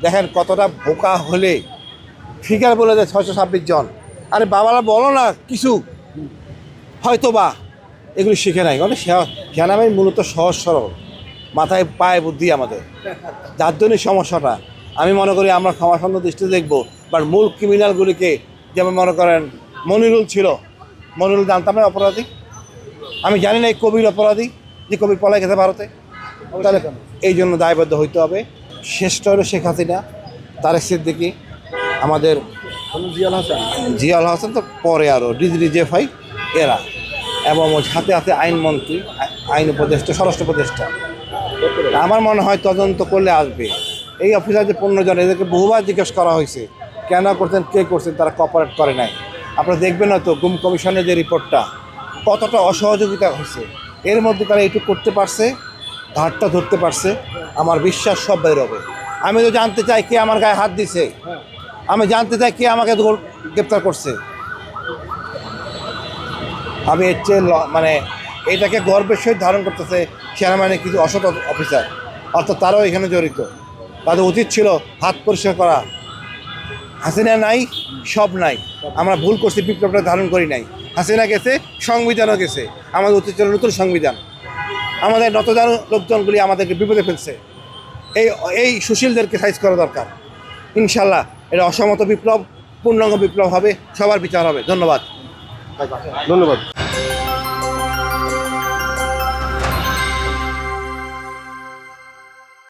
দেখেন কতটা বোকা হলে ফিগার বলে দেয় 626 জন। আরে বাবারা বলো না কিছু, হয়তো বা এগুলি শিখে নাই। মানে সেনাবাহিনী মূলত সহজ সরল, মাথায় পায়ে বুদ্ধি আমাদের, যার জন্যই সমস্যাটা। আমি মনে করি আমরা ক্ষমাসন্ন দৃষ্টিতে দেখবো, বাট মূল ক্রিমিনালগুলিকে, যেমন মনে করেন মনিরুল ছিল, মনিরুল জানতাম না অপরাধী, আমি জানি না এই কবির অপরাধী, যে কবির পলাই গেছে ভারতে। তাহলে এই জন্য দায়বদ্ধ হইতে হবে। শ্রেষ্ঠ হলো শেখ হাসিনা, তারেক সিদ্দিকী, আমাদের জিয়াউল হাসান তো পরে, আরও ডিজিএফআই এরা, এবং হাতে হাতে আইনমন্ত্রী, আইন উপদেষ্টা, স্বরাষ্ট্র উপদেষ্টা। আমার মনে হয় তদন্ত করলে আসবে। এই অফিসার যে 15 জন, এদেরকে বহুবার জিজ্ঞেস করা হয়েছে কেন করছেন, কে করছেন, তারা কোঅপারেট করে নাই। আপনারা দেখবেন না তো গুম কমিশনের যে রিপোর্টটা, কতটা অসহযোগিতা হয়েছে। এর মধ্যে তারা এইটুকু করতে পারছে, ঘাটটা ধরতে পারছে, আমার বিশ্বাস সব বেরোবে। আমি তো জানতে চাই কে আমার গায়ে হাত দিছে, আমি জানতে চাই কে আমাকে গ্রেপ্তার করছে। আমি এর চেয়ে মানে এটাকে গর্বের সহিত ধারণ করতেছে সেনাবাহিনীর কিছু অসৎ অফিসার, অর্থাৎ তারাও এখানে জড়িত। তাদের উচিত ছিল হাত পরিষ্কার করা। হাসিনা নাই, সব নাই, আমরা ভুল করছি, বিপ্লবটা ধারণ করি নাই। হাসিনা গেছে, সংবিধানও গেছে, আমাদের উচিত ছিল নতুন সংবিধান। আমাদের নতজান লোকজনগুলি আমাদেরকে বিপদে ফেলছে। এই সুশীলদেরকে সাইজ করা দরকার। ইনশাল্লাহ এটা অসমত বিপ্লব, পূর্ণাঙ্গ বিপ্লব হবে, সবার বিচার হবে। ধন্যবাদ।